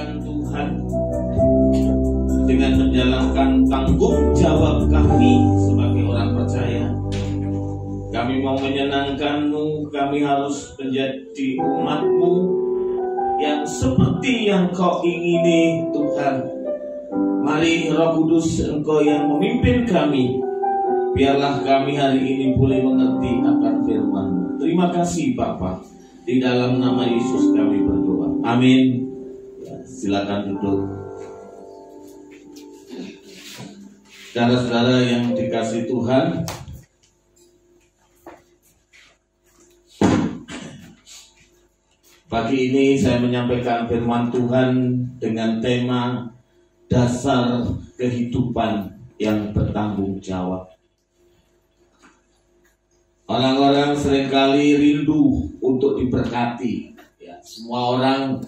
akan Tuhan dengan menjalankan tanggung jawab kami sebagai orang percaya. Kami mau menyenangkan-Mu, kami harus menjadi umat-Mu yang seperti yang Kau ingini, Tuhan. Mari Roh Kudus, Engkau yang memimpin kami. Biarlah kami hari ini boleh mengerti akan firman-Mu. Terima kasih Bapa. Di dalam nama Yesus kami berdoa. Amin. Ya, silakan duduk. Saudara-saudara yang dikasihi Tuhan, pagi ini saya menyampaikan firman Tuhan dengan tema dasar kehidupan yang bertanggung jawab. Orang-orang seringkali rindu untuk diberkati. Ya, semua orang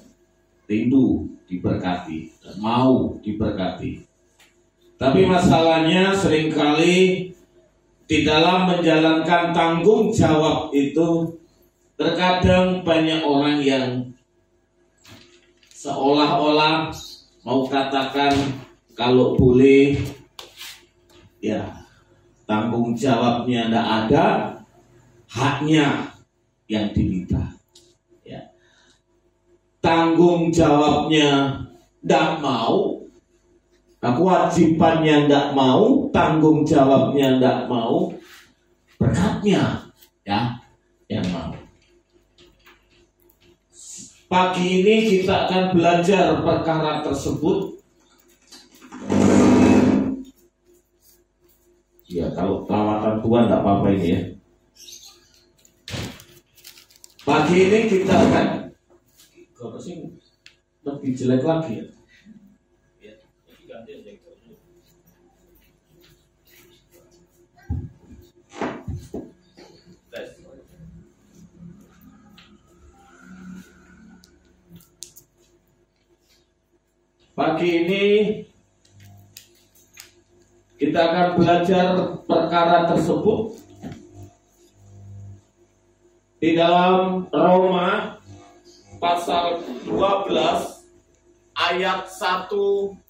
rindu diberkati dan mau diberkati. Tapi masalahnya seringkali di dalam menjalankan tanggung jawab itu terkadang banyak orang yang seolah-olah mau katakan kalau boleh ya tanggung jawabnya tidak ada, haknya yang diminta. Ya. Tanggung jawabnya tidak mau, kewajibannya tidak mau, tanggung jawabnya tidak mau, berkatnya ya yang mau. Pagi ini kita akan belajar perkara tersebut. Ya, kalau lawatan Tuhan tidak apa-apa ini ya. Pagi ini kita akan lebih jelek lagi ya. Pagi ini kita akan belajar perkara tersebut di dalam Roma pasal 12 ayat 1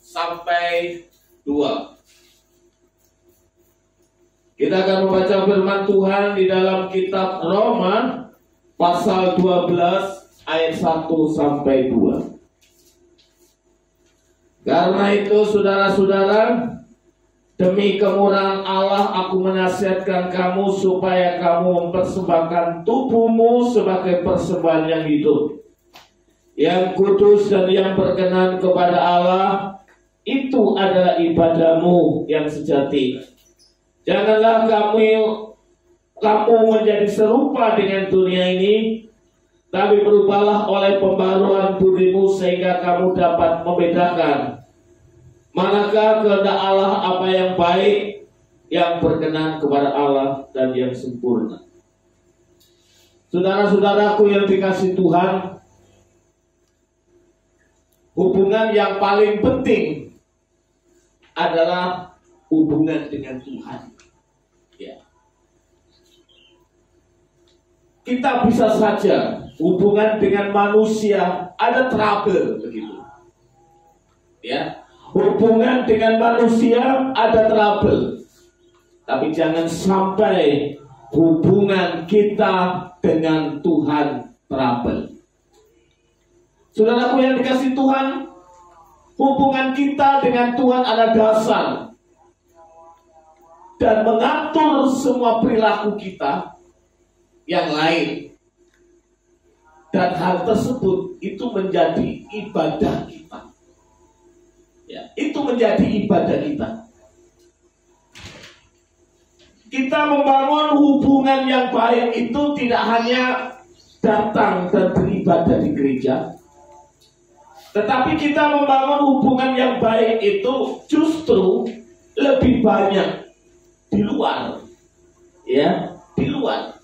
sampai 2. Kita akan membaca firman Tuhan di dalam kitab Roma pasal 12 ayat 1 sampai 2. Karena itu saudara-saudara, demi kemurahan Allah aku menasihatkan kamu supaya kamu mempersembahkan tubuhmu sebagai persembahan yang hidup, yang kudus dan yang berkenan kepada Allah. Itu adalah ibadahmu yang sejati. Janganlah kamu menjadi serupa dengan dunia ini, tapi berubahlah oleh pembaruan budimu sehingga kamu dapat membedakan manakah kehendak Allah, apa yang baik, yang berkenan kepada Allah dan yang sempurna. Saudara-saudaraku yang dikasihi Tuhan, hubungan yang paling penting adalah hubungan dengan Tuhan. Ya. Kita bisa saja hubungan dengan manusia ada trouble begitu. Ya. Hubungan dengan manusia ada trouble. Tapi jangan sampai hubungan kita dengan Tuhan trouble. Saudaraku yang dikasihi Tuhan, hubungan kita dengan Tuhan ada dasar dan mengatur semua perilaku kita yang lain. Dan hal tersebut itu menjadi ibadah kita. Ya, itu menjadi ibadah kita. Kita membangun hubungan yang baik itu tidak hanya datang dan beribadah di gereja, tetapi kita membangun hubungan yang baik itu justru lebih banyak di luar. Ya, di luar.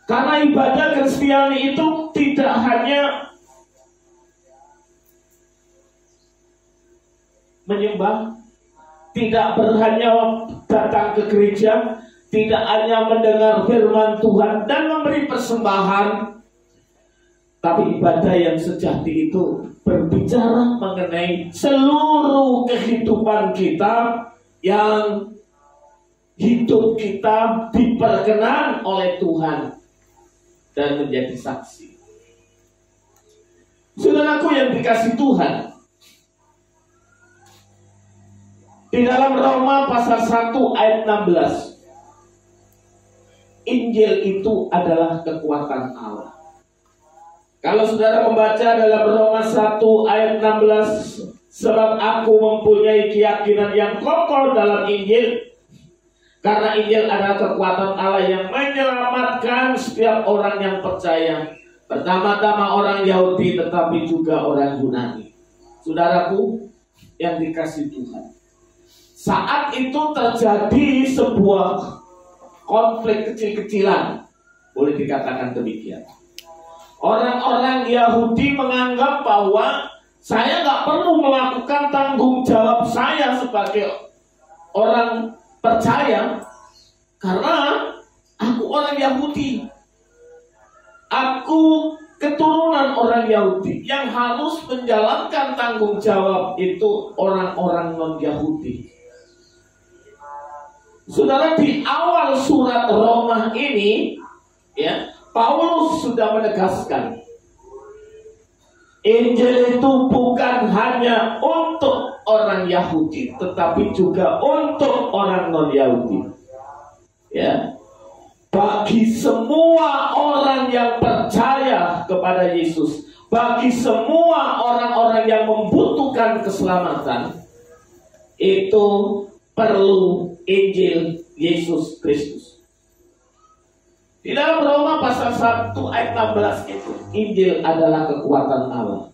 Karena ibadah Kristiani itu tidak hanya menyembah, tidak hanya datang ke gereja, tidak hanya mendengar firman Tuhan dan memberi persembahan, Tapi ibadah yang sejati itu berbicara mengenai seluruh kehidupan kita, yang hidup kita diperkenan oleh Tuhan dan menjadi saksi. Saudaraku yang dikasihi Tuhan, di dalam Roma pasal 1 ayat 16, Injil itu adalah kekuatan Allah. Kalau saudara membaca dalam Roma 1 ayat 16, sebab aku mempunyai keyakinan yang kokoh dalam Injil, karena Injil adalah kekuatan Allah yang menyelamatkan setiap orang yang percaya, pertama-tama orang Yahudi tetapi juga orang Yunani. Saudaraku yang dikasihi Tuhan, saat itu terjadi sebuah konflik kecil-kecilan, boleh dikatakan demikian. Orang-orang Yahudi menganggap bahwa saya nggak perlu melakukan tanggung jawab saya sebagai orang percaya, karena aku orang Yahudi, aku keturunan orang Yahudi. Yang harus menjalankan tanggung jawab itu orang-orang non-Yahudi. Saudara, di awal surat Roma ini, ya, Paulus sudah menegaskan, Injil itu bukan hanya untuk orang Yahudi, tetapi juga untuk orang non-Yahudi. Ya, bagi semua orang yang percaya kepada Yesus, bagi semua orang-orang yang membutuhkan keselamatan, itu perlu Injil Yesus Kristus. Di dalam Roma pasal 1 ayat 16 itu, Injil adalah kekuatan Allah.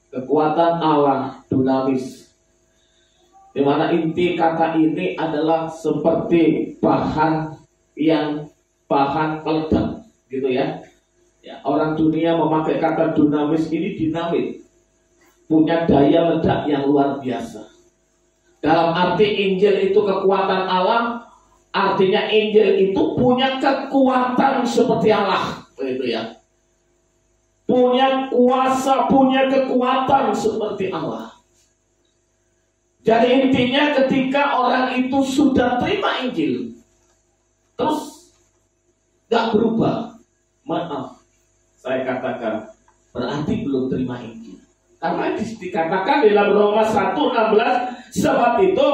Kekuatan Allah dinamis. Di mana inti kata ini adalah seperti bahan peledak, gitu ya. Ya, orang dunia memakai kata dinamis ini, dinamit, punya daya ledak yang luar biasa. Dalam arti Injil itu kekuatan Allah, artinya Injil itu punya kekuatan seperti Allah, begitu ya. Punya kuasa, punya kekuatan seperti Allah. Jadi intinya ketika orang itu sudah terima Injil, terus gak berubah, maaf, saya katakan berarti belum terima Injil. Karena dikatakan dalam Roma 1:16, sebab itu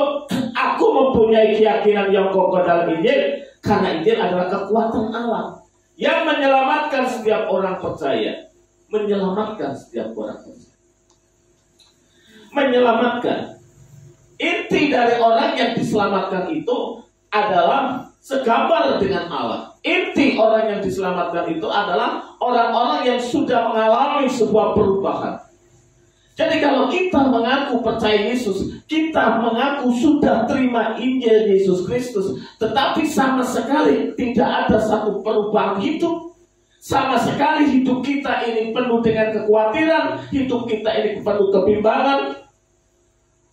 aku mempunyai keyakinan yang kokoh dalam Injil, karena Injil adalah kekuatan Allah yang menyelamatkan setiap orang percaya. Menyelamatkan setiap orang percaya. Menyelamatkan. Inti dari orang yang diselamatkan itu adalah segambar dengan Allah. Inti orang yang diselamatkan itu adalah orang-orang yang sudah mengalami sebuah perubahan. Jadi kalau kita mengaku percaya Yesus, kita mengaku sudah terima Injil Yesus Kristus, tetapi sama sekali tidak ada satu perubahan hidup. Sama sekali hidup kita ini penuh dengan kekhawatiran, hidup kita ini penuh kebimbangan,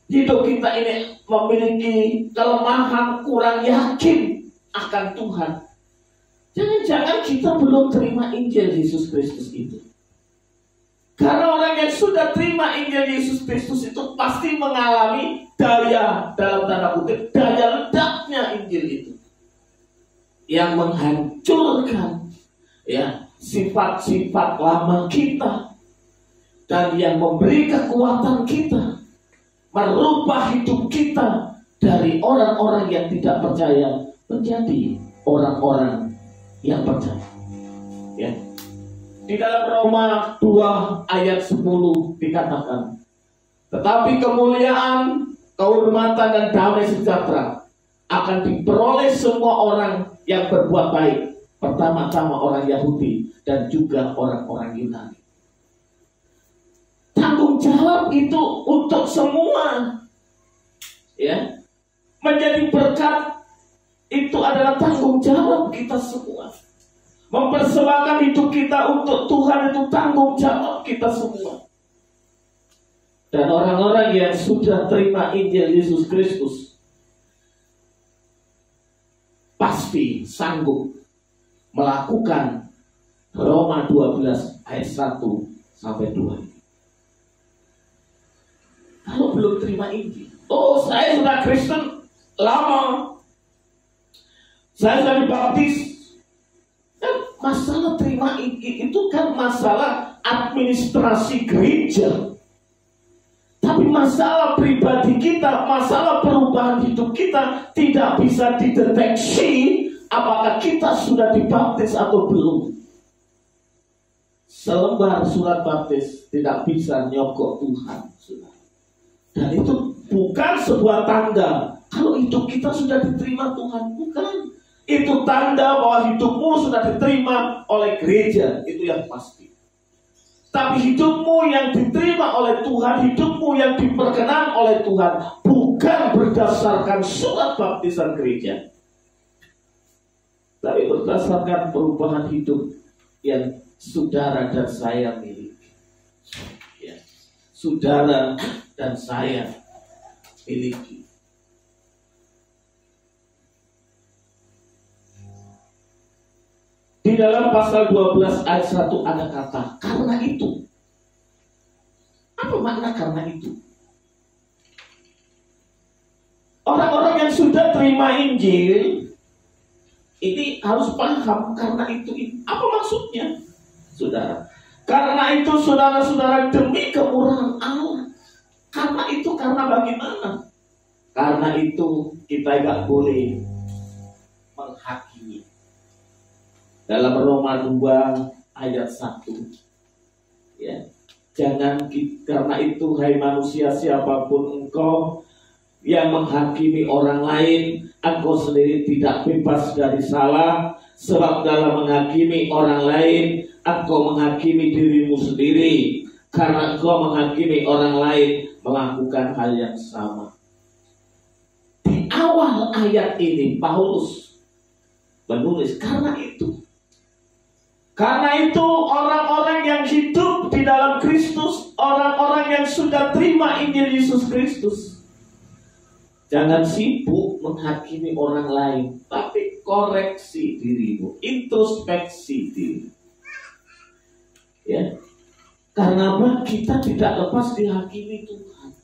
hidup kita ini memiliki kelemahan, kurang yakin akan Tuhan. Jangan-jangan kita belum terima Injil Yesus Kristus itu. Karena orang yang sudah terima Injil Yesus Kristus itu pasti mengalami daya, dalam tanda kutip, daya ledaknya Injil itu, yang menghancurkan, ya, sifat-sifat lama kita, dan yang memberi kekuatan kita, merubah hidup kita dari orang-orang yang tidak percaya menjadi orang-orang yang percaya. Ya. Di dalam Roma 2 ayat 10 dikatakan, tetapi kemuliaan, kehormatan dan damai sejahtera akan diperoleh semua orang yang berbuat baik, pertama-tama orang Yahudi dan juga orang-orang Yunani. Tanggung jawab itu untuk semua, ya. Menjadi berkat itu adalah tanggung jawab kita semua. Mempersembahkan hidup kita untuk Tuhan itu tanggung jawab kita semua. Dan orang-orang yang sudah terima Injil Yesus Kristus pasti sanggup melakukan Roma 12 ayat 1 sampai 2. Kalau belum terima Injil, oh saya sudah Kristen lama, saya sudah dibaptis. Masalah terima Injil itu kan masalah administrasi gereja. Tapi masalah pribadi kita, masalah perubahan hidup kita tidak bisa dideteksi apakah kita sudah dibaptis atau belum. Selembar surat baptis tidak bisa nyogok Tuhan, saudara. Dan itu bukan sebuah tanda kalau hidup kita sudah diterima Tuhan, bukan. Itu tanda bahwa hidupmu sudah diterima oleh gereja, itu yang pasti. Tapi hidupmu yang diterima oleh Tuhan, hidupmu yang diperkenan oleh Tuhan, bukan berdasarkan surat baptisan gereja, tapi berdasarkan perubahan hidup yang saudara dan saya miliki. Ya. Saudara dan saya miliki. Di dalam pasal 12 ayat 1 ada kata karena itu. Apa makna karena itu? Orang-orang yang sudah terima Injil ini harus paham karena itu. Apa maksudnya? Saudara, karena itu saudara-saudara demi kemurahan Allah. Karena itu karena bagaimana? Karena itu kita tidak boleh menghakimi. Dalam Roma 2 ayat 1, ya, jangan karena itu hai manusia siapapun engkau yang menghakimi orang lain, engkau sendiri tidak bebas dari salah, sebab dalam menghakimi orang lain engkau menghakimi dirimu sendiri, karena engkau menghakimi orang lain melakukan hal yang sama. Di awal ayat ini Paulus menulis karena itu. Karena itu orang-orang yang hidup di dalam Kristus, orang-orang yang sudah terima Injil Yesus Kristus, jangan sibuk menghakimi orang lain, tapi koreksi dirimu, introspeksi diri. Ya, karena kita tidak lepas dihakimi Tuhan.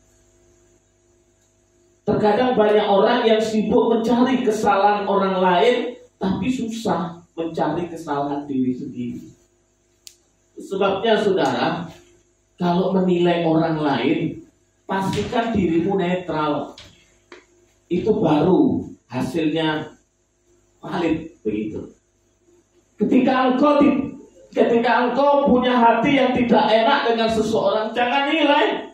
Terkadang banyak orang yang sibuk mencari kesalahan orang lain, tapi susah mencari kesalahan diri sendiri. Sebabnya saudara, kalau menilai orang lain, pastikan dirimu netral. Itu baru hasilnya valid begitu. Ketika engkau punya hati yang tidak enak dengan seseorang, jangan nilai.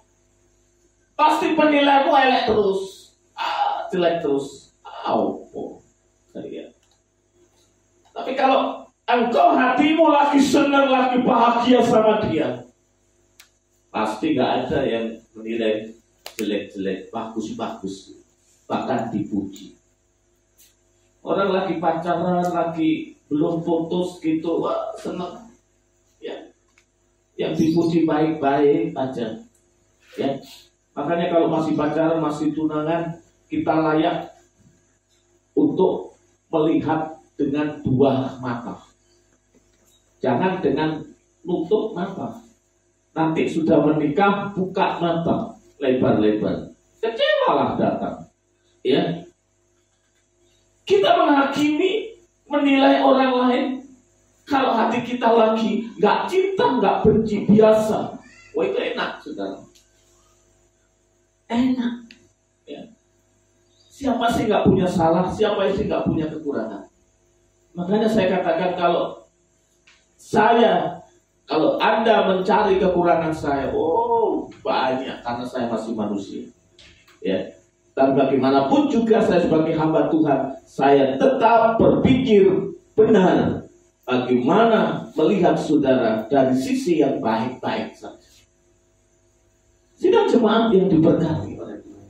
Pasti penilaianmu elek terus, jelek terus. Tapi kalau engkau hatimu lagi senang, lagi bahagia sama dia, pasti gak ada yang menilai jelek-jelek, bagus-bagus, bahkan dipuji. Orang lagi pacaran, lagi belum putus gitu, wah senang. Ya, yang dipuji baik-baik aja. Ya, makanya kalau masih pacaran, masih tunangan, kita layak untuk melihat dengan dua mata. Jangan dengan nutup mata. Nanti sudah menikah, buka mata lebar-lebar, kecewalah datang. Ya, kita menghakimi, menilai orang lain. Kalau hati kita lagi nggak cinta, nggak benci, biasa, wah itu enak, saudara. Enak. Ya. Siapa sih nggak punya salah? Siapa sih nggak punya kekurangan? Makanya saya katakan kalau Anda mencari kekurangan saya, oh banyak, karena saya masih manusia. Ya. Dan bagaimanapun juga saya sebagai hamba Tuhan, saya tetap berpikir benar bagaimana melihat saudara dari sisi yang baik-baik saja. Sidang jemaat yang diberkati oleh Tuhan.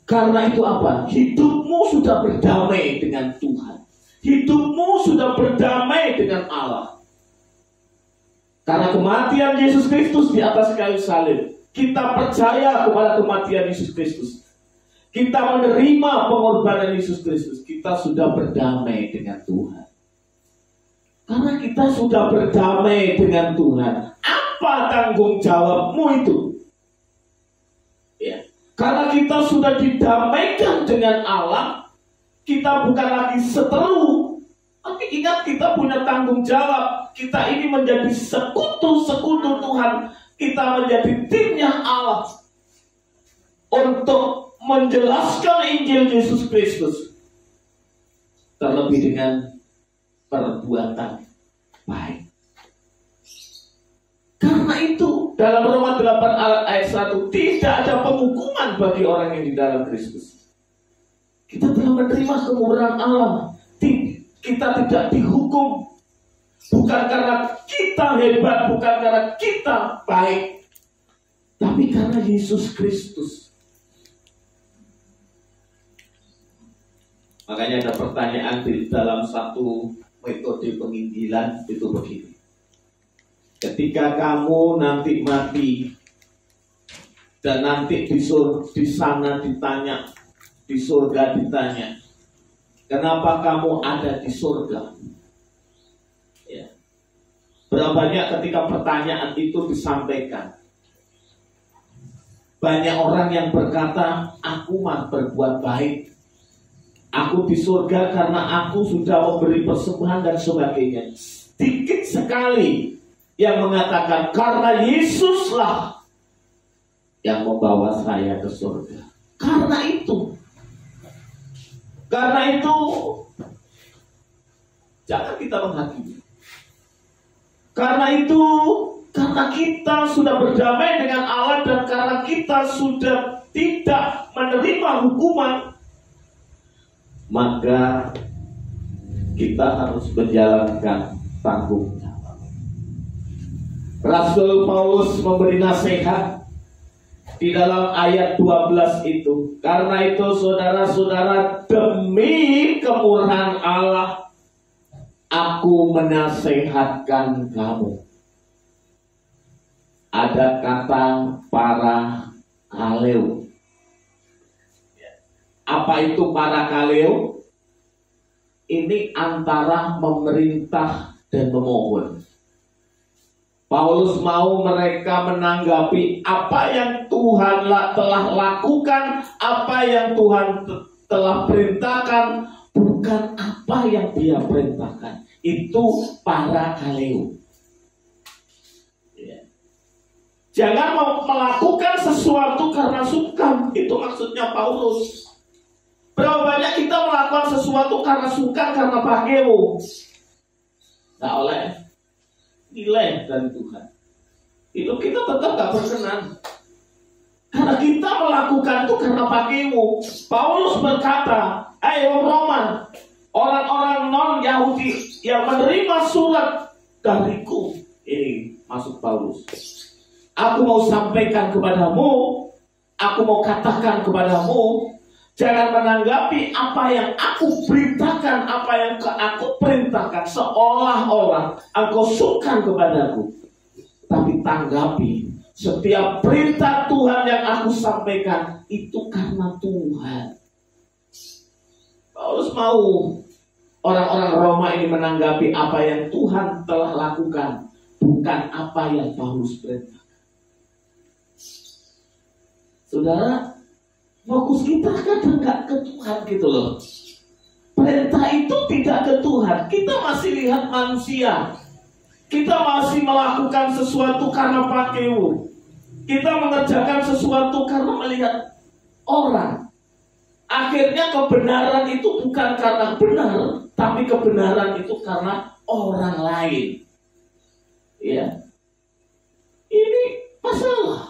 Karena itu apa? Hidupmu sudah berdamai dengan Tuhan. Hidupmu sudah berdamai dengan Allah. Karena kematian Yesus Kristus di atas kayu salib, kita percaya kepada kematian Yesus Kristus. kita menerima pengorbanan Yesus Kristus, kita sudah berdamai dengan Tuhan. Karena kita sudah berdamai dengan Tuhan, apa tanggung jawabmu itu? Ya. Karena kita sudah didamaikan dengan Allah, kita bukan lagi seteru, tapi ingat kita punya tanggung jawab. Kita ini menjadi sekutu-sekutu Tuhan. Kita menjadi timnya Allah untuk menjelaskan Injil Yesus Kristus, terlebih dengan perbuatan baik. Karena itu dalam Roma 8 ayat 1, tidak ada penghukuman bagi orang yang di dalam Kristus. Kita telah menerima kemurahan Allah. Kita tidak dihukum, bukan karena kita hebat, bukan karena kita baik, tapi karena Yesus Kristus. Makanya ada pertanyaan di dalam satu metode penginjilan itu begini. Ketika kamu nanti mati dan nanti di sana ditanya, di surga ditanya, kenapa kamu ada di surga? Ya. Berapa banyak ketika pertanyaan itu disampaikan, banyak orang yang berkata, aku mah berbuat baik, aku di surga karena aku sudah memberi persembahan dan sebagainya. Sedikit sekali yang mengatakan karena Yesuslah yang membawa saya ke surga. Karena itu jangan kita menghakimi. Karena kita sudah berdamai dengan Allah dan karena kita sudah tidak menerima hukuman, maka kita harus menjalankan tanggung jawab. Rasul Paulus memberi nasihat di dalam ayat 12 itu. Karena itu saudara-saudara, demi kemurahan Allah, aku menasihatkan kamu. Ada kata para kaleo. Apa itu para kaleo? Ini antara memerintah dan memohon. Paulus mau mereka menanggapi apa yang Tuhan telah lakukan, apa yang Tuhan telah perintahkan, bukan apa yang dia perintahkan. Itu para kaleo. Jangan mau melakukan sesuatu karena suka. Itu maksudnya Paulus. Berapa banyak kita melakukan sesuatu karena suka, karena pageo? Nggak oleh nilai dari Tuhan. Itu kita tetap gak berkenan. Karena kita melakukan itu karena pageo. Paulus berkata, ayo Roma, orang-orang non-Yahudi yang menerima surat dariku. Ini masuk Paulus. Aku mau sampaikan kepadamu, aku mau katakan kepadamu, jangan menanggapi apa yang aku perintahkan, apa yang aku perintahkan seolah-olah engkau suka kepadaku. Tapi tanggapi setiap perintah Tuhan yang aku sampaikan itu karena Tuhan. Paulus mau orang-orang Roma ini menanggapi apa yang Tuhan telah lakukan, bukan apa yang Paulus perintahkan. Saudara, fokus kita kadang gak ke Tuhan gitu loh. Perintah itu tidak ke Tuhan. Kita masih lihat manusia. Kita masih melakukan sesuatu karena pageo. Kita mengerjakan sesuatu karena melihat orang. Akhirnya kebenaran itu bukan karena benar, tapi kebenaran itu karena orang lain. Ya. Ini masalah.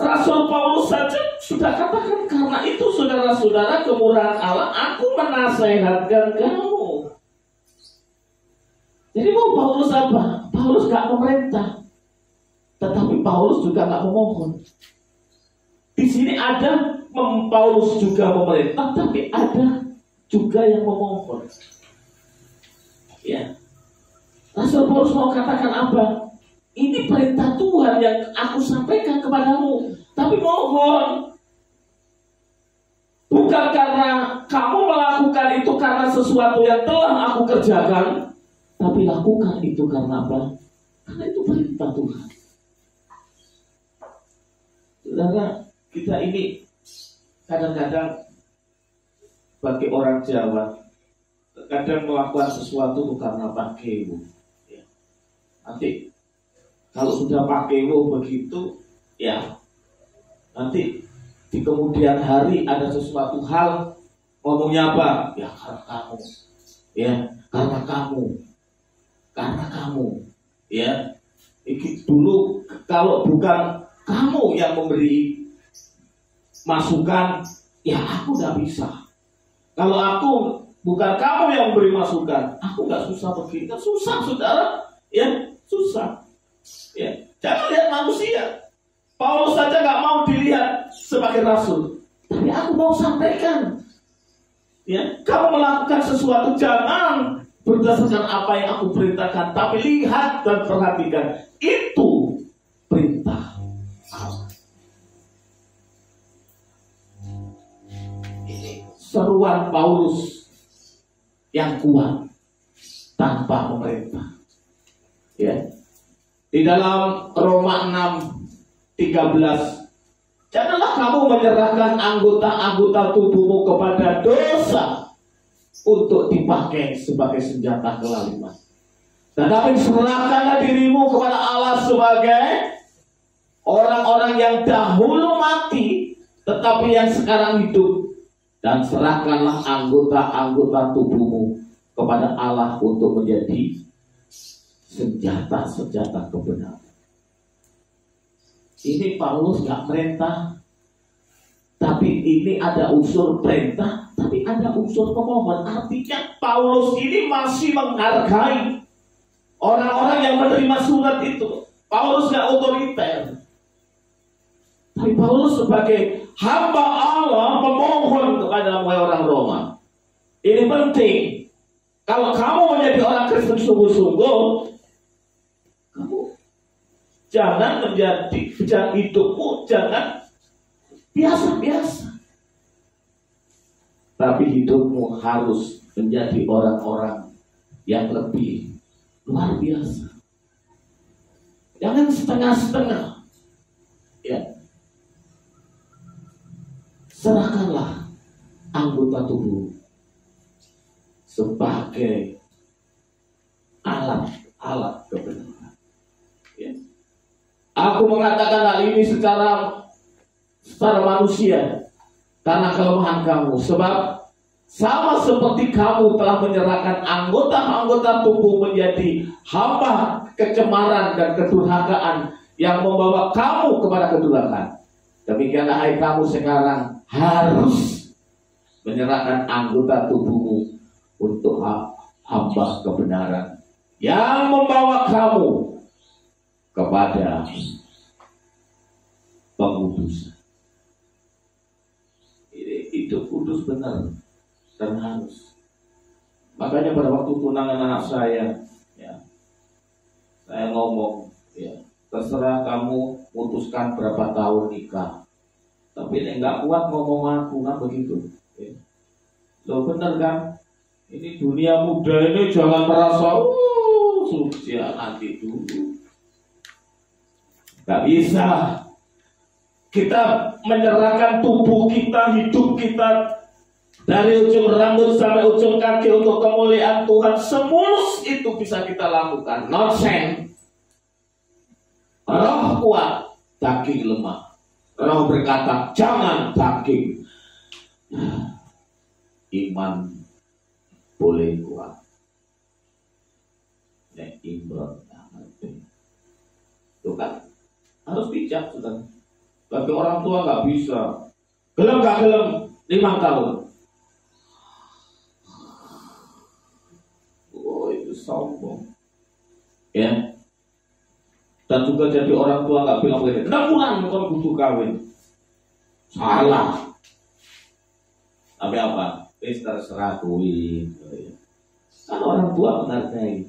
Rasul Paulus saja sudah katakan, karena itu saudara-saudara, kemurahan Allah, aku menasehatkan kamu. Jadi mau Paulus apa? Paulus gak memerintah, tetapi Paulus juga gak memohon. Di sini ada Paulus juga memerintah, tapi ada juga yang memohon. Ya, Rasul Paulus mau katakan apa? Ini perintah Tuhan yang aku sampaikan kepadamu. Tapi mohon, bukan karena kamu melakukan itu karena sesuatu yang telah aku kerjakan, tapi lakukan itu karena apa? Karena itu perintah Tuhan. Saudara, kita ini kadang-kadang bagi orang Jawa, kadang melakukan sesuatu karena pakewo. Ya. Nanti kalau sudah pakewo begitu, ya nanti di kemudian hari ada sesuatu hal, ngomongnya apa? Ya karena kamu, ya karena kamu, ya. Dulu kalau bukan kamu yang memberi masukan, ya aku nggak bisa. Kalau aku bukan kamu yang memberi masukan, aku nggak susah begini. Susah, saudara, ya susah. Ya, jangan lihat manusia. Paulus saja nggak mau dilihat sebagai rasul, tapi aku mau sampaikan, ya, kamu melakukan sesuatu jangan berdasarkan apa yang aku perintahkan, tapi lihat dan perhatikan itu perintah Allah. Ini seruan Paulus yang kuat tanpa pemerintah. Ya, di dalam Roma 6:13, janganlah kamu menyerahkan anggota-anggota tubuhmu kepada dosa untuk dipakai sebagai senjata kelaliman, tetapi serahkanlah dirimu kepada Allah sebagai orang-orang yang dahulu mati, tetapi yang sekarang hidup, dan serahkanlah anggota-anggota tubuhmu kepada Allah untuk menjadi senjata-senjata kebenaran. Ini Paulus gak perintah, tapi ini ada unsur perintah, tapi ada unsur pemohon. Artinya Paulus ini masih menghargai orang-orang yang menerima surat itu. Paulus gak otoriter, tapi Paulus sebagai hamba Allah memohon kepada orang Roma. Ini penting. Kalau kamu menjadi orang Kristen sungguh-sungguh, kamu jangan hidupmu jangan biasa-biasa, tapi hidupmu harus menjadi orang-orang yang lebih luar biasa. Jangan setengah-setengah. Ya. Serahkanlah anggota tubuh sebagai alat kebenaran. Ya. Aku mengatakan hal ini secara manusia karena kelemahan kamu, sebab sama seperti kamu telah menyerahkan anggota-anggota tubuh menjadi hamba kecemaran dan kedurhakaan yang membawa kamu kepada kedurhakaan, demikianlah hai kamu sekarang harus menyerahkan anggota tubuhmu untuk hamba kebenaran yang membawa kamu kepada pengudusan. Ini hidup kudus benar dan harus. Makanya pada waktu tunangan anak saya, ya, saya ngomong, ya, terserah kamu putuskan berapa tahun nikah, tapi ini nggak kuat ngomong aku kan begitu. Ya. Loh bener kan? Ini dunia muda ini jangan merasa sukses nanti dulu. Gak bisa. Kita menyerahkan tubuh kita, hidup kita, dari ujung rambut sampai ujung kaki untuk kemuliaan Tuhan. Semulus itu bisa kita lakukan. Nonsen. Roh kuat, daging lemah. Roh berkata, jangan daging. Iman boleh kuat. Nek Imron itu kan harus bijak, sudah. Bagi orang tua nggak bisa. Gelem nggak gelem 5 tahun. Oh itu sombong. Ya. Dan juga jadi orang tua nggak bilang begini, 6 bulan kau butuh kawin. Salah. Tapi apa? Terserah kuwi. Kan orang tua menghargai.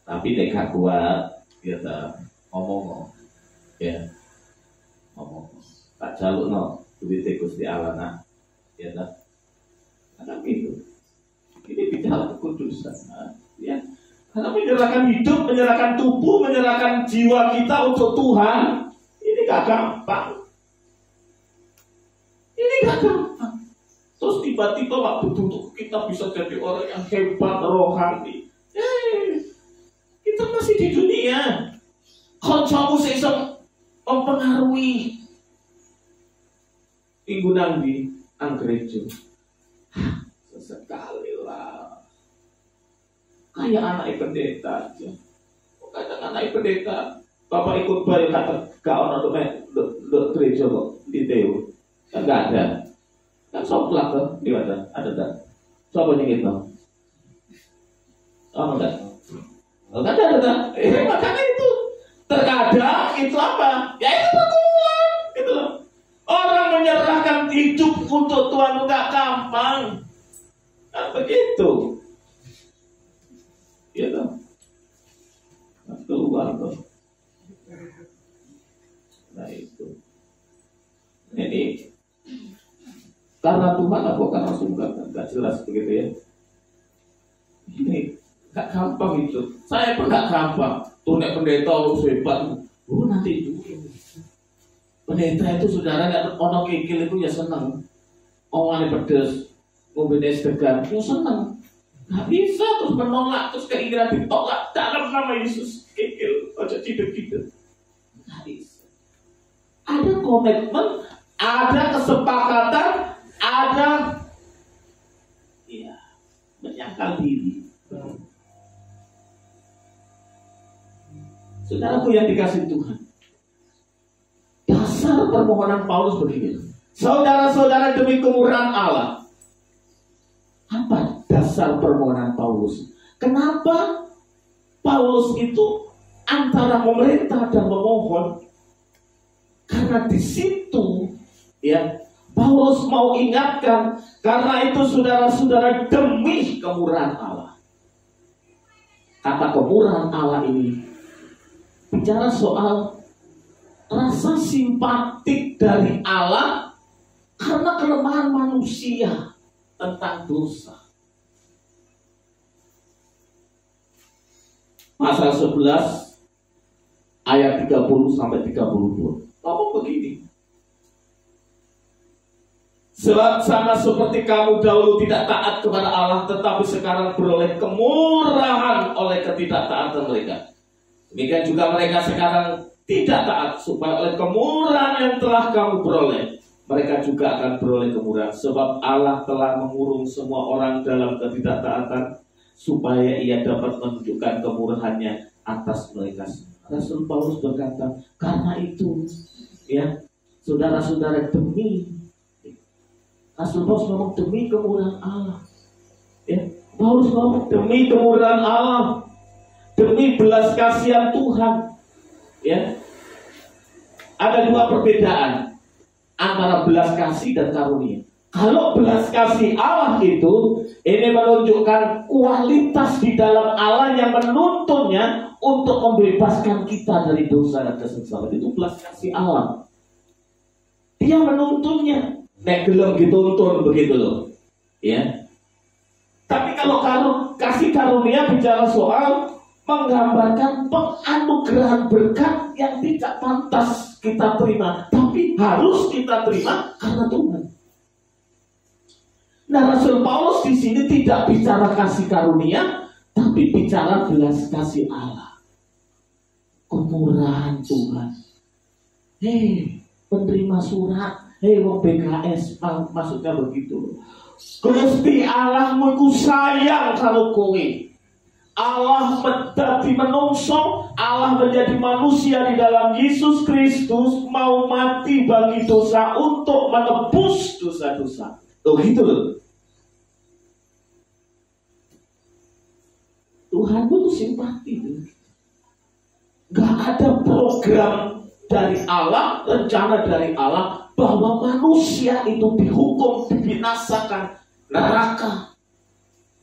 Tapi nek kuat, kita ngomong, ya ngomong. Tak jaluk no, duit Gusti Allah nak. Ya kan? Karena gitu. Ini bicara kekudusan. Ya. Karena menyerahkan hidup, menyerahkan tubuh, menyerahkan jiwa kita untuk Tuhan, ini gak gampang. Ini gak gampang. Terus tiba-tiba waktu duduk kita bisa jadi orang yang hebat rohani. Kita masih di dunia. Koncomu sesem mempengaruhi minggu nanti anggerejo. Sesekali lah. Kayak anak pendeta aja. Kadang anak pendeta, bapak ikut bayar kata gak ono untuk gereja kok di Teo. Kan gak ada. Kan soplak tuh di mana? Ada tak? Siapa yang itu? Oh enggak. Oh enggak ada. Makanya itu terkadang itu apa? Ya itu pertemuan gitu loh. Orang menyerahkan hidup untuk Tuhan enggak gampang. Kan begitu. Ya toh. Keluar toh. Nah itu. Ini karena Tuhan atau karena sungkan, enggak jelas begitu ya. Ini enggak gampang itu. Saya pun enggak gampang. Tuh nek pendeta harus hebat. Nanti dulu. Pendeta itu saudara nek ono kikil itu ya seneng. Ongane pedes, ngombene sedegan, ya seneng. Nggak bisa terus menolak, terus keinginan ditolak dalam nama Yesus. Kikil, ojo cidek-cidek. Nggak bisa. Ada komitmen, ada kesepakatan, ada ya menyangkal diri. Saudaraku yang dikasih Tuhan, dasar permohonan Paulus begini. Saudara-saudara demi kemurahan Allah. Apa dasar permohonan Paulus? Kenapa Paulus itu antara memerintah dan memohon? Karena di situ ya Paulus mau ingatkan, karena itu saudara-saudara demi kemurahan Allah. Kata kemurahan Allah ini bicara soal rasa simpatik dari Allah karena kelemahan manusia tentang dosa. Pasal 11 ayat 30 sampai 32. Ngomong begini. Sebab sama seperti kamu dahulu tidak taat kepada Allah, tetapi sekarang beroleh kemurahan oleh ketidaktaatan mereka. Demikian juga mereka sekarang tidak taat, supaya oleh kemurahan yang telah kamu beroleh, mereka juga akan beroleh kemurahan. Sebab Allah telah mengurung semua orang dalam ketidaktaatan, supaya ia dapat menunjukkan kemurahannya atas mereka. Rasul Paulus berkata, karena itu ya saudara-saudara, demi Rasul Paulus ngomong demi kemurahan Allah ya, Paulus ngomong demi kemurahan Allah, demi belas kasihan Tuhan ya. Ada dua perbedaan antara belas kasih dan karunia. Kalau belas kasih Allah itu ini menunjukkan kualitas di dalam Allah yang menuntunnya untuk membebaskan kita dari dosa dan kesesakan. Itu belas kasih Allah. Dia menuntunnya. Nek gelem dituntun begitu loh. Ya. Tapi kalau kasih karunia bicara soal menggambarkan penganugerahan berkat yang tidak pantas kita terima, tapi harus kita terima karena Tuhan. Nah, Rasul Paulus di sini tidak bicara kasih karunia, tapi bicara belas kasih Allah, kemurahan Tuhan. Penerima surat, wong BKS, maksudnya begitu. Gusti Allahmu iku sayang kalau kowe. Allah menjadi menungso, Allah menjadi manusia di dalam Yesus Kristus, mau mati bagi dosa untuk menebus dosa-dosa. Gitu loh. Tuhan itu simpati. Gak ada program dari Allah, rencana dari Allah bahwa manusia itu dihukum, dibinasakan, neraka.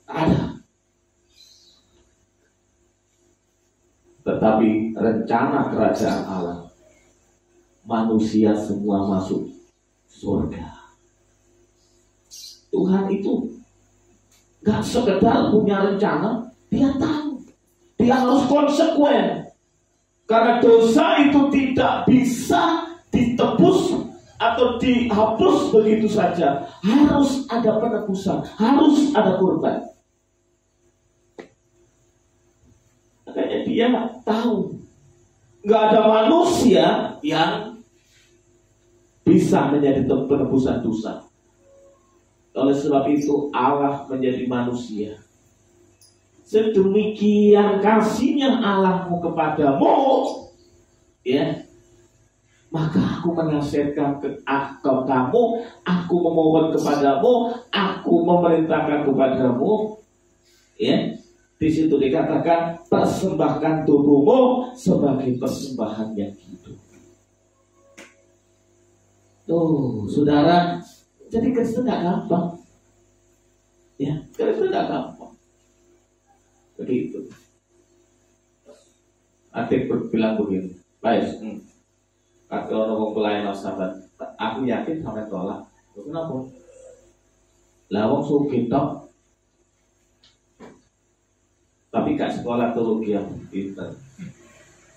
Ada. Tetapi rencana kerajaan Allah, manusia semua masuk surga. Tuhan itu gak sekedar punya rencana, dia tahu, dia harus konsekuen. Karena dosa itu tidak bisa ditebus atau dihapus begitu saja. Harus ada penebusan, harus ada korban. Makanya dia tahu gak ada manusia yang bisa menjadi penebusan dosa. Oleh sebab itu Allah menjadi manusia. Sedemikian kasihnya Allahmu kepadamu, ya, maka aku menasihatkan kamu, aku memohon kepadamu, aku memerintahkan kepadamu, ya. Di situ dikatakan persembahkan tubuhmu sebagai persembahan yang hidup. Tuh, saudara, jadi Kristen nggak gampang, ya, Kristen nggak gampang. Begitu. Adik bilang begini, baik, kata orang pelayan sahabat, aku yakin sampai tolak. Kenapa? Lah wong sugih tok, tapi gak sekolah teologi yang pinter.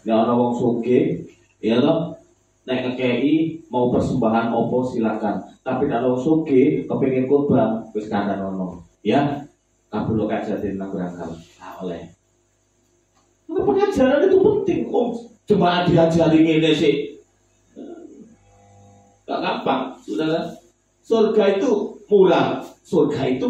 Ya orang wong sugih, ya loh, naik ke KI mau persembahan opo silakan. Tapi kalau sugih kepengin khotbah wis kandhan ono, ya. Kabul kajatin nang berangkal, oleh. Karena pengajaran itu penting. Jemaat diajari ngene sih. Gak gampang, saudara. Surga itu murah. Surga itu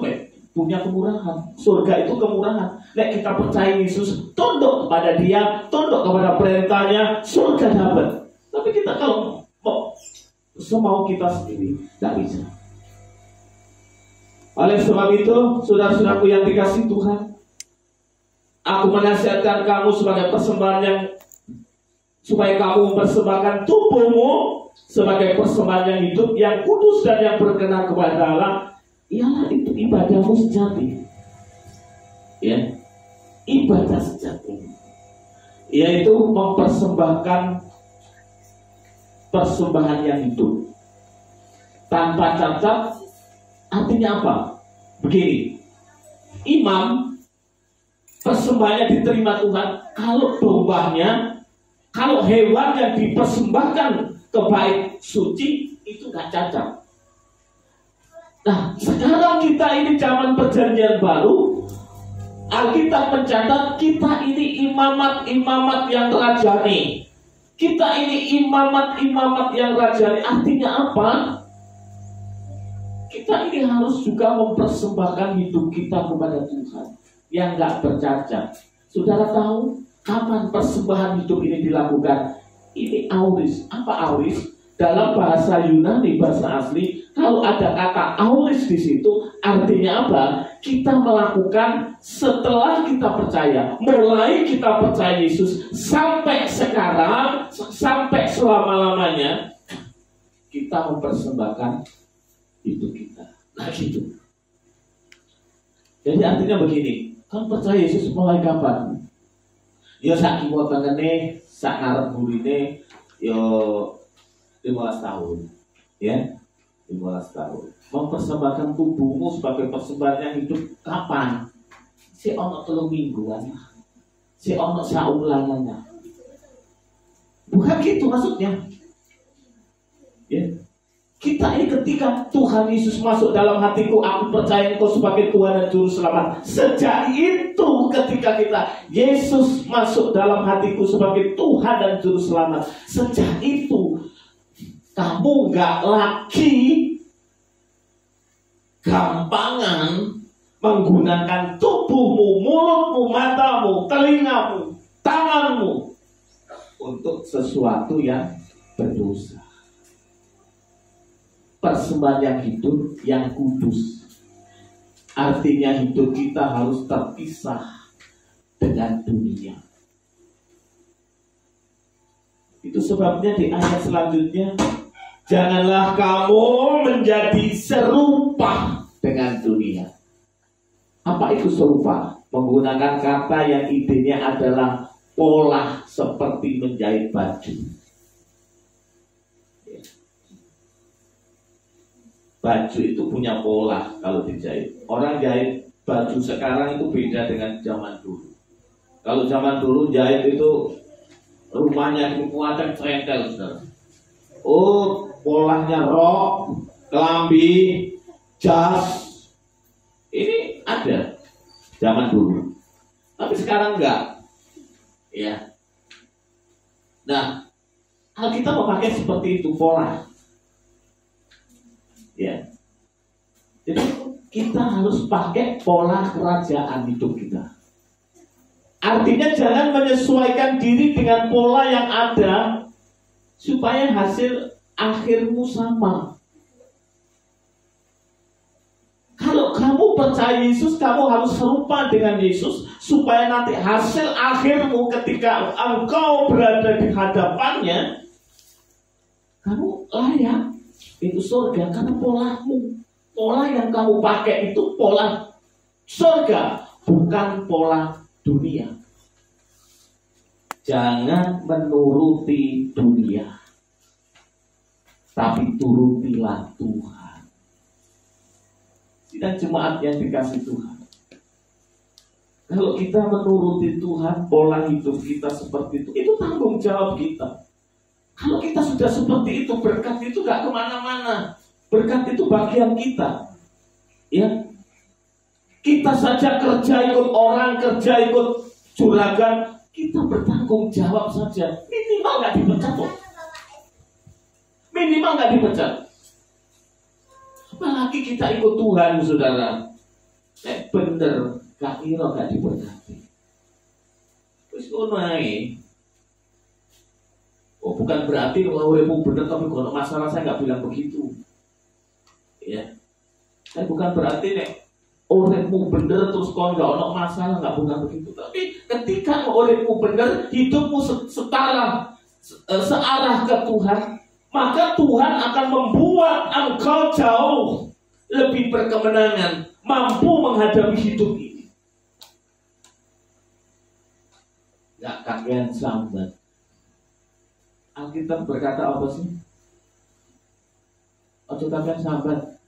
punya kemurahan. Surga itu kemurahan. Nek kita percaya Yesus, tunduk kepada Dia, tunduk kepada perintahnya, surga dapat. Tapi kita kalau mau semau kita sendiri, tidak bisa. Oleh sebab itu, saudara-saudaraku yang dikasihi Tuhan, aku menasihatkan kamu sebagai persembahan yang supaya kamu mempersembahkan tubuhmu sebagai persembahan yang hidup, yang kudus dan yang berkenan kepada Allah. Ialah itu ibadahmu sejati, ya, ibadah sejati, yaitu mempersembahkan persembahan yang hidup tanpa cacat. Artinya apa? Begini, imam persembahannya diterima Tuhan kalau dombanya, kalau hewan yang dipersembahkan ke bait suci itu gak cacat. Nah, sekarang kita ini zaman perjanjian baru, Alkitab mencatat kita ini imamat yang rajani. Kita ini imamat yang rajani. Artinya apa? Kita ini harus juga mempersembahkan hidup kita kepada Tuhan yang gak bercacat. Saudara tahu kapan persembahan hidup ini dilakukan? Ini auris. Apa auris? Dalam bahasa Yunani, bahasa asli, kalau ada kata auris di situ, artinya apa? Kita melakukan setelah kita percaya. Mulai kita percaya Yesus sampai sekarang, sampai selama-lamanya, kita mempersembahkan hidup kita. Nah gitu. Jadi artinya begini, kamu percaya Yesus mulai kapan? Ya sak kiwa tengene, sak ngarep burine, yo 15 tahun, ya, 15 tahun. Mempersembahkan tubuhmu sebagai persembahan yang hidup kapan? Si ono 3 mingguan, si ono saulanannya. Bukan gitu maksudnya. Ya. Kita ini ketika Tuhan Yesus masuk dalam hatiku, aku percaya Engkau sebagai Tuhan dan Juru Selamat. Sejak itu ketika Yesus masuk dalam hatiku sebagai Tuhan dan Juru Selamat, sejak itu kamu gak lagi gampangan menggunakan tubuhmu, mulutmu, matamu, telingamu, tanganmu untuk sesuatu yang berdosa. Persembahan yang hidup, yang kudus. Artinya hidup kita harus terpisah dengan dunia. Itu sebabnya di ayat selanjutnya, janganlah kamu menjadi serupa dengan dunia. Apa itu serupa? Menggunakan kata yang idenya adalah pola seperti menjahit baju. baju itu punya pola kalau dijahit. Orang jahit baju sekarang itu beda dengan zaman dulu. Kalau zaman dulu jahit itu rumahnya kekuatan trentel, saudara. Oh, polanya rok, kelambi, jas, ini ada zaman dulu. Tapi sekarang enggak, ya. Nah, Alkitab memakai seperti itu pola. Ya. Jadi kita harus pakai pola kerajaan hidup kita. Artinya jangan menyesuaikan diri dengan pola yang ada supaya hasil akhirmu sama. Kalau kamu percaya Yesus, kamu harus serupa dengan Yesus supaya nanti hasil akhirmu ketika engkau berada di hadapannya, kamu layak. Itu surga karena polamu. Pola yang kamu pakai itu pola surga, bukan pola dunia. Jangan menuruti dunia, tapi turutilah Tuhan. Sidang jemaat yang dikasih Tuhan, kalau kita menuruti Tuhan, pola hidup kita seperti itu tanggung jawab kita. Kalau kita sudah seperti itu, berkat itu gak kemana-mana. Berkat itu bagian kita. Ya, kita saja kerja ikut orang, kerja ikut juragan, kita bertanggung jawab saja. Minimal gak dipecat kok. Minimal gak dipecat. Apalagi kita ikut Tuhan, saudara. Bener, gak kira gak diberkati. Terus naik. Oh, bukan berarti kalau uripmu bener tapi kalau masalah, saya nggak bilang begitu. Ya, saya bukan berarti nek uripmu bener terus kau nggak ono masalah, nggak, bukan begitu. Tapi ketika uripmu bener, hidupmu setara, searah ke Tuhan, maka Tuhan akan membuat engkau jauh lebih berkemenangan, mampu menghadapi hidup ini. Nggak kakean sambat. Alkitab berkata apa sih? Ojo kakean sambat.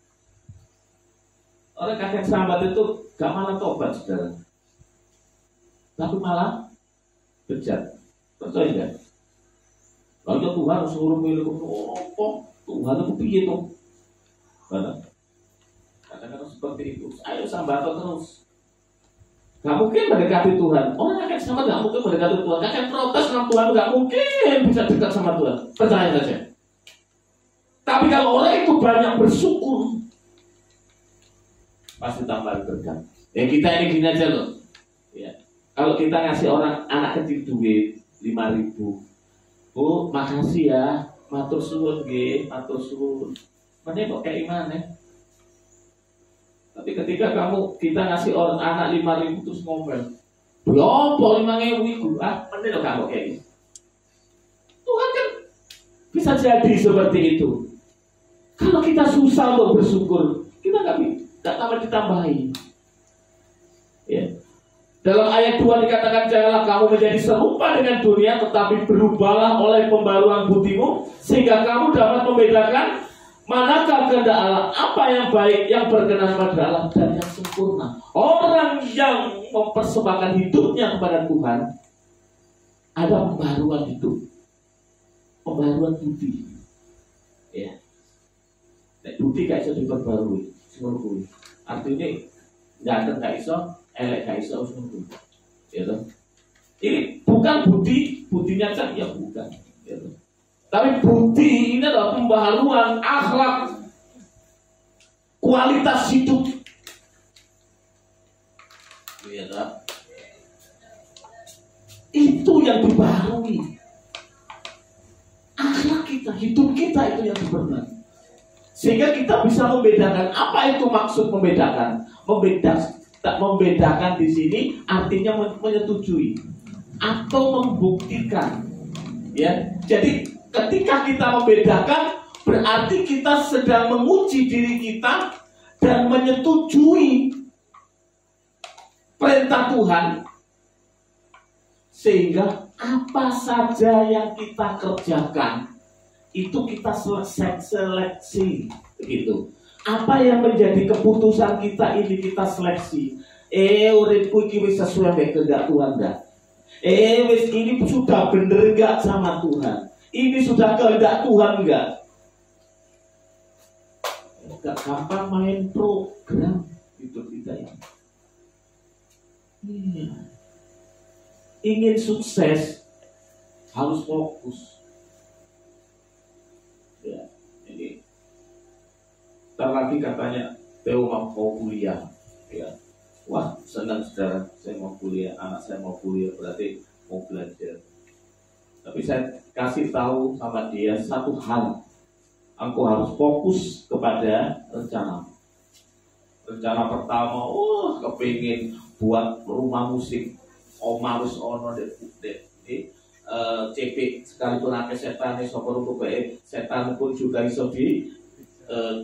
Orang kakean sambat itu gak malah tobat, saudara, tapi malah bejat. Percaya enggak? Kalau Tuhan suruh milih apa? Tuhan itu piye tuh? Kadang-kadang seperti itu. Ayo sambat terus. Gak mungkin mendekati Tuhan. Orang akan sama gak mungkin mendekati Tuhan. Akan protes sama Tuhan, gak mungkin bisa dekat sama Tuhan. Percaya saja. Tapi kalau orang itu banyak bersyukur, pasti tambah berkat. Ya kita ini gini aja loh. Ya. Kalau kita ngasih orang anak kecil duit 5.000, oh makasih ya, matur suwun nggih, matur suwun. Mana kok kayak gimana? Tapi ketika kita ngasih orang anak 5.000 terus ngomel, berapa 5.000 itu? Mana lo kamu kayak gitu? Tuhan kan bisa jadi seperti itu. Kalau kita susah untuk bersyukur, kita nggak tambah ditambahi. Ya. Dalam ayat 2 dikatakan, janganlah kamu menjadi serupa dengan dunia, tetapi berubahlah oleh pembaruan budimu, sehingga kamu dapat membedakan manakah kehendak Allah, apa yang baik, yang berkenan pada Allah, dan yang sempurna. Orang yang mempersembahkan hidupnya kepada Tuhan, ada pembaruan hidup, pembaruan budi. Ya, budi gak bisa diperbarui, semua. Artinya ganteng gak iso, elek gak iso, semua. Ya, ini bukan budinya kan, ya bukan. Ya, tapi budi ini adalah pembaharuan akhlak, kualitas hidup. Ya, itu yang dibaharui. Akhlak kita, hidup kita itu yang diperbaharui. Sehingga kita bisa membedakan. Apa itu maksud membedakan? Membedakan di sini artinya menyetujui atau membuktikan. Ya, jadi ketika kita membedakan, berarti kita sedang menguji diri kita dan menyetujui perintah Tuhan, sehingga apa saja yang kita kerjakan itu kita seleksi, begitu. Apa yang menjadi keputusan kita ini kita seleksi. Uripku iki wis sesuai dengan kehendak Tuhan enggak? Wis ini sudah bener enggak sama Tuhan? Ini sudah kehendak Tuhan enggak? Enggak gampang main program hidup kita ini. Ingin sukses harus fokus. Ya, ini ntar lagi katanya Theo mau kuliah, ya. Wah, senang saudara, saya mau kuliah, anak saya mau kuliah, berarti mau belajar. Tapi saya kasih tahu sama dia satu hal, aku harus fokus kepada rencana. Rencana pertama, kepingin buat rumah musik, harus ono CP sekalipun akeh setan sopor pokoke setan pun juga iso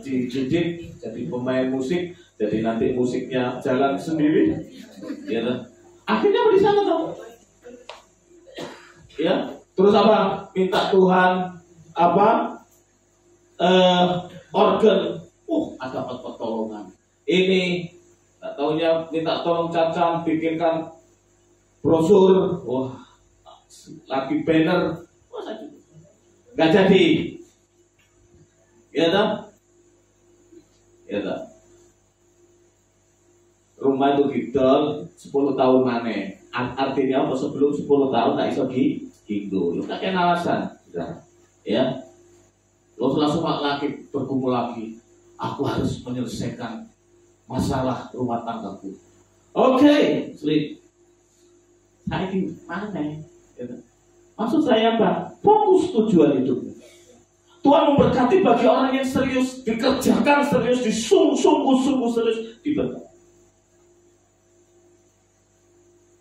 dididik jadi pemain musik, jadi nanti musiknya jalan sendiri, ya. Akhirnya di sana dong, ya. Terus apa? Minta Tuhan apa? Organ, ada pertolongan. Ini tak taunya minta tolong Cacan bikinkan brosur, lagi banner, nggak jadi, ya tak? Ya tak? Rumah itu gidol 10 tahun mana? Artinya apa? Sebelum 10 tahun tak iso gitu. Lu tak kena alasan, ya? Lo langsung lagi bergumul lagi. Aku harus menyelesaikan masalah rumah tanggaku. Oke, sleep. Saya di mana? Maksud saya apa? Fokus tujuan hidup. Tuhan memberkati bagi orang yang serius dikerjakan, serius sungguh serius diberkati.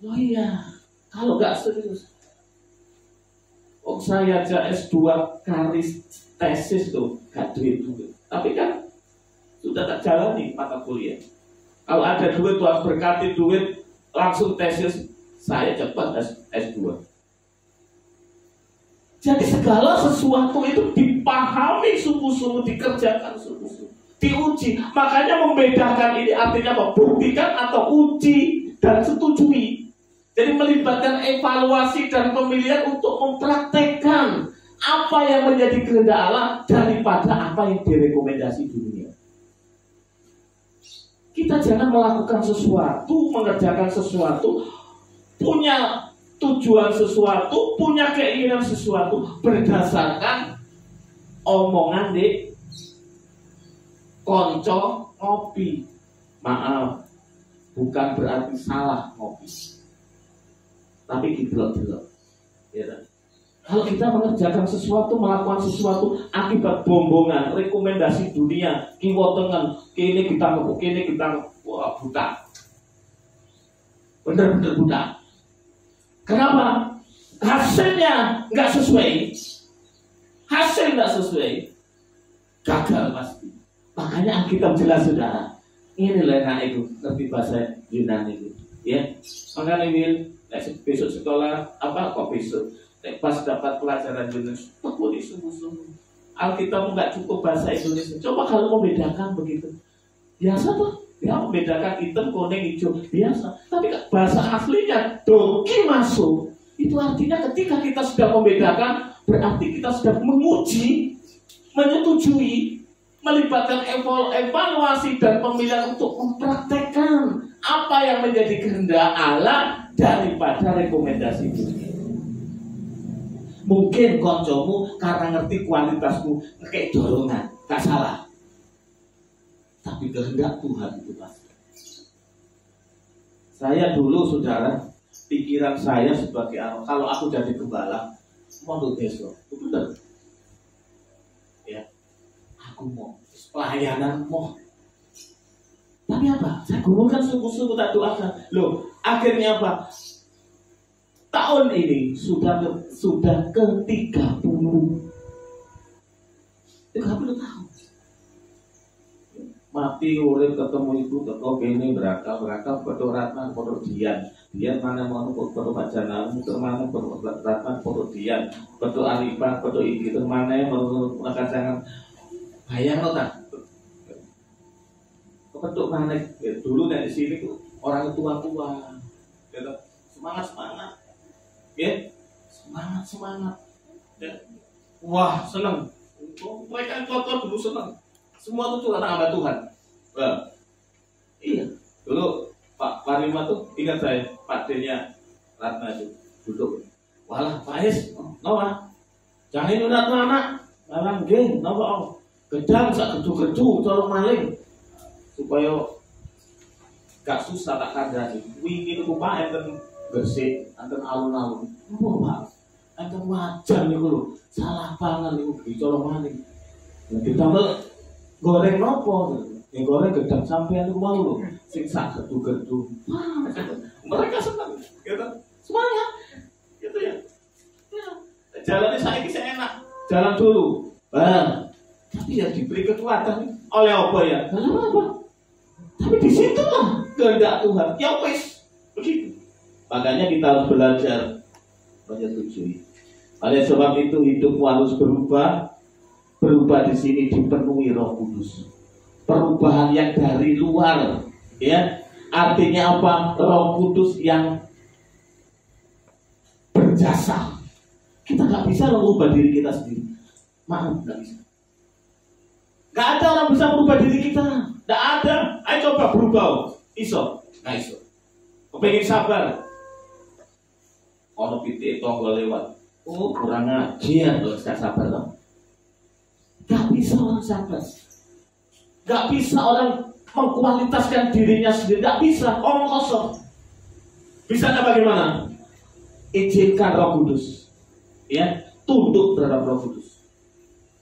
Oh iya, kalau nggak serius, saya aja S2 karis tesis tuh gak duit. Tapi kan sudah tak jalani mata kuliah. Kalau ada duit Tuhan berkati duit langsung tesis, saya cepat S2. Jadi segala sesuatu itu dipahami sungguh-sungguh, dikerjakan sungguh-sungguh, diuji. Makanya membedakan ini artinya apa? Buktikan atau uji dan setujui. Jadi melibatkan evaluasi dan pemilihan untuk mempraktekkan apa yang menjadi kehendak Allah daripada apa yang direkomendasi dunia. Kita jangan melakukan sesuatu, mengerjakan sesuatu, punya tujuan sesuatu, punya keinginan sesuatu berdasarkan omongan di konco ngopi. Maaf, bukan berarti salah ngopi, tapi gilok-gilok, ya. Kalau kita mengerjakan sesuatu, melakukan sesuatu akibat bombongan, rekomendasi dunia, kiwotengan, kini kita wah buta, bener-bener buta. Kenapa? Hasilnya nggak sesuai. Hasil nggak sesuai, gagal pasti. Makanya Alkitab jelas saudara. Ini lena itu ngerti bahasa Yunani itu, ya. Makanya Wil, besok sekolah apa? Kok besok? Pas dapat pelajaran Yunani, tekuni sungguh-sungguh. Alkitab nggak cukup bahasa Indonesia. Coba kalau mau bedakan begitu, biasa tuh. Ya membedakan hitam, kuning, hijau biasa. Tapi bahasa aslinya doki masuk. Itu artinya ketika kita sudah membedakan, berarti kita sudah menguji, menyetujui, melibatkan evaluasi dan pemilihan untuk mempraktekkan apa yang menjadi kehendak Allah daripada rekomendasi dunia. Mungkin koncomu karena ngerti kualitasmu kayak dorongan, gak salah. Tapi kehendak Tuhan itu pasti. Saya dulu saudara, pikiran saya sebagai anak, kalau aku jadi gembala, mau besok, itu benar. Ya, aku mau pelayanan mau. Tapi apa? Saya gumulkan sungguh-sungguh tak doakan. Loh, akhirnya apa? Tahun ini sudah ke 30 tahun. Mati urip ketemu ibu teko kene beraka foto Ratna foto Dian mana mau foto Pak Janang mana foto Ratna foto Dian foto Arifah foto iki mana mau kacangan bayang ta untuk naik. Ya, dulu dari sini tuh orang tua-tua, gitu. Semangat, ya, semangat. Ya. Wah, senang. Mereka tua-tua dulu senang. Semua itu anak hamba Tuhan. Nah, iya. Dulu Pak Parima tuh ingat saya, Pak D-nya Ratna itu duduk. Walah, Pak Es, nawa. Jangan ini anak. Malang nggih, napa gedang sak gedu-gedu colong maling. Supaya gak susah tak kandhani. Wingi niku Pak enten Gresik, enten alun-alun. Napa Pak? Enten wajan niku lho. Salah pangan niku dicolong maling. Lah ditamel goreng nopo? Yang goreng gedang sampean niku mau lho. Sing sak gedu-gedu. Mereka senang, gitu. Semangat. Gitu ya. Jalannya saiki enak. Jalan dulu. Tapi yang diberi kekuatan oleh apa ya? Apa? Tapi di situlah kehendak Tuhan. Ya wis, begitu. Makanya kita harus belajar menyetujui. Oleh sebab itu hidupmu harus berubah. Berubah di sini dipenuhi Roh Kudus. Perubahan yang dari luar, ya. Artinya apa? Roh Kudus yang berjasa. Kita nggak bisa mengubah diri kita sendiri. Maaf, nggak bisa. Nggak ada orang bisa merubah diri kita. Nggak ada. Ayo coba berubah. Iso, nggak iso. Kepengen sabar. Ono pitik tonggo lewat. Oh, kurang ajar loh, nggak sabar loh. Nggak bisa orang sabar. Nggak bisa orang mengkualitaskan dirinya sendiri. Nggak bisa. Omong kosong. Bisanya bagaimana? Izinkan Roh Kudus. Ya, tunduk terhadap Roh Kudus.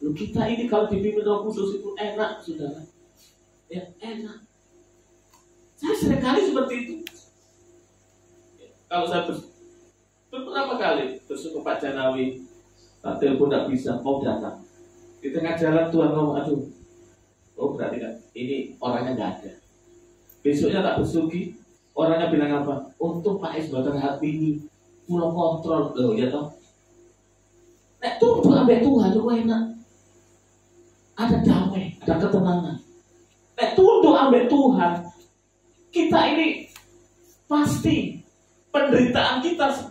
Loh, kita ini kalau dipimpin Roh Kudus itu enak, saudara. Ya, enak. Saya seringkali seperti itu. Ya, kalau saya beberapa kali bersuka Pak Janawi, tak telepon tidak bisa, mau datang. Di tengah jalan Tuhan ngomong, aduh, oh berarti kan ini orangnya nggak ada. Besoknya tak bersugi, orangnya bilang apa? Untuk Pak Es buatan hati ini, pulau kontrol, loh ya toh. Nek tunduk ambek Tuhan itu enak. Ada damai, ada ketenangan. Nek tunduk ambek Tuhan, kita ini pasti penderitaan kita,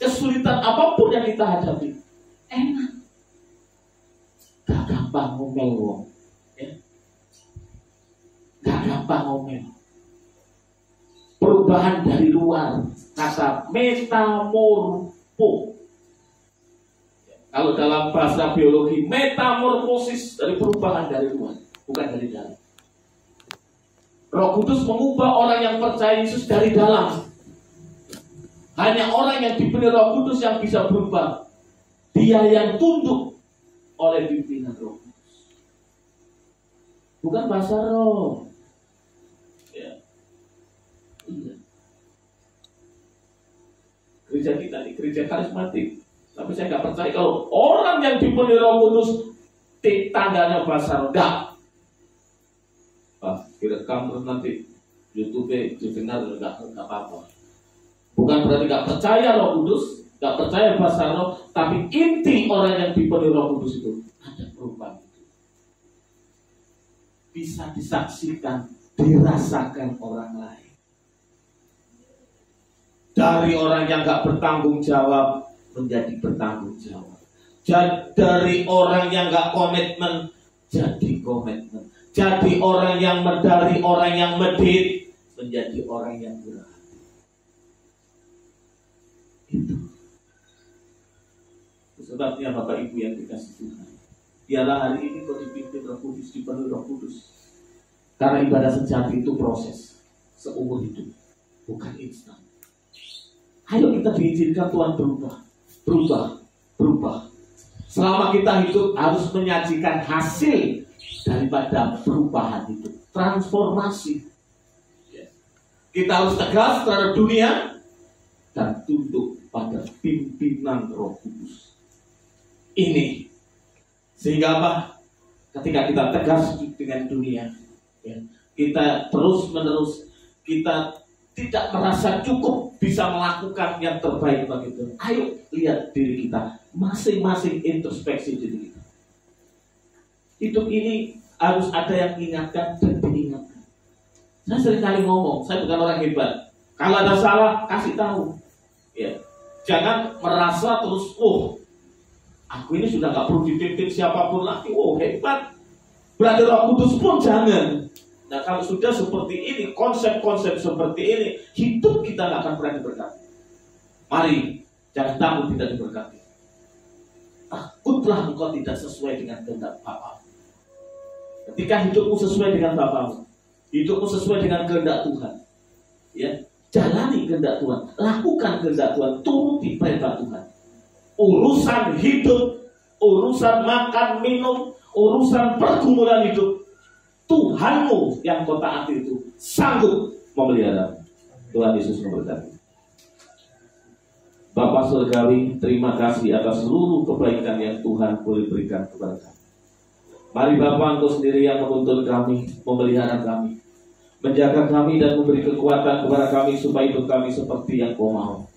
kesulitan apapun yang kita hadapi, enak. Gak gampang ngomel wong, ya. Gak gampang ngomel. Perubahan dari luar, kata metamorfo. Kalau dalam bahasa biologi, metamorfosis dari perubahan dari luar, bukan dari dalam. Roh Kudus mengubah orang yang percaya Yesus dari dalam. Hanya orang yang diberi Roh Kudus yang bisa berubah. Dia yang tunduk oleh pimpinan Roh Kudus. Bukan bahasa roh. Ya. Iya. Gereja kita ini gereja karismatik. Tapi saya nggak percaya kalau orang yang dipenuhi Roh Kudus tandanya bahasa enggak. Direkam terus nanti YouTube didengar enggak apa-apa. Bukan berarti nggak percaya Roh Kudus, nggak percaya bahasa roh, tapi inti orang yang dipenuhi Roh Kudus itu ada perubahan itu. Bisa disaksikan, dirasakan orang lain. Dari orang yang nggak bertanggung jawab menjadi bertanggung jawab. Dari orang yang nggak komitmen jadi komitmen. Jadi orang yang dari orang yang medit menjadi orang yang berhati. Itu sebabnya Bapak Ibu yang dikasih Tuhan. Biarlah hari ini kau dipimpin Roh Kudus, dipenuhi Roh Kudus. Karena ibadah sejati itu proses seumur hidup, bukan instan. Ayo kita diizinkan Tuhan berubah. Selama kita hidup harus menyajikan hasil daripada perubahan itu, transformasi. Kita harus tegas terhadap dunia dan tunduk pada pimpinan Roh Kudus. Ini sehingga apa? Ketika kita tegas dengan dunia, ya, kita terus-menerus kita tidak merasa cukup bisa melakukan yang terbaik bagi Tuhan. Ayo lihat diri kita, masing-masing introspeksi diri kita. Hidup ini harus ada yang mengingatkan dan diingatkan. Saya sering kali ngomong, saya bukan orang hebat. Kalau ada salah, kasih tahu. Ya. Jangan merasa terus, aku ini sudah gak perlu dipimpin siapapun lagi. Hebat. Berarti Roh Kudus pun jangan. Nah, kalau sudah seperti ini, konsep-konsep seperti ini, hidup kita gak akan pernah diberkati. Mari, jangan takut tidak diberkati. Takutlah engkau tidak sesuai dengan kehendak Bapa. Ketika hidupmu sesuai dengan Bapamu, hidupmu sesuai dengan kehendak Tuhan, ya, jalani kehendak Tuhan, lakukan kehendak Tuhan, turuti perintah Tuhan. Urusan hidup, urusan makan minum, urusan pergumulan hidup, Tuhanmu yang kau taati itu sanggup memelihara. Tuhan Yesus memberkati. Bapa Surgawi, terima kasih atas seluruh kebaikan yang Tuhan boleh berikan kepada kami. Mari Bapa, Engkau sendiri yang menuntun kami, memelihara kami, menjaga kami dan memberi kekuatan kepada kami supaya hidup kami seperti yang Kau mau.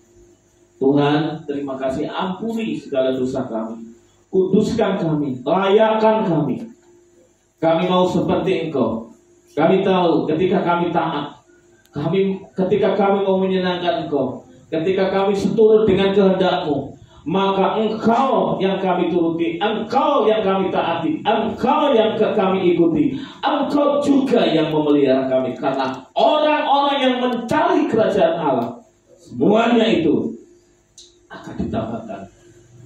Tuhan, terima kasih, ampuni segala dosa kami, kuduskan kami, layakkan kami. Kami mau seperti Engkau. Kami tahu ketika kami taat, ketika kami mau menyenangkan Engkau, ketika kami seturut dengan kehendak-Mu, maka Engkau yang kami turuti, Engkau yang kami taati, Engkau yang kami ikuti, Engkau juga yang memelihara kami. Karena orang-orang yang mencari kerajaan Allah, semuanya itu akan ditambahkan.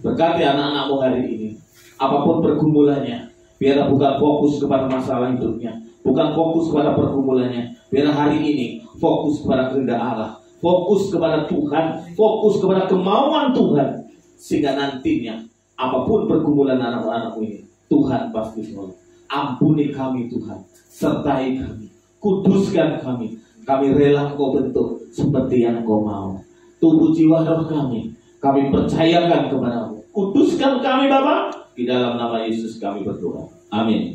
Berkati anak-anak-Mu hari ini, apapun pergumulannya, biar bukan fokus kepada masalah hidupnya, bukan fokus kepada pergumulannya. Biar hari ini fokus kepada kehendak Allah, fokus kepada Tuhan, fokus kepada kemauan Tuhan. Sehingga nantinya apapun pergumulan anak-anakmu ini, Tuhan pasti menolong. Ampuni kami Tuhan, sertai kami, kuduskan kami. Kami rela Engkau bentuk seperti yang Engkau mau. Tubuh jiwa roh kami percayakan kepada-Mu. Kuduskan kami Bapa, di dalam nama Yesus kami berdoa. Amin.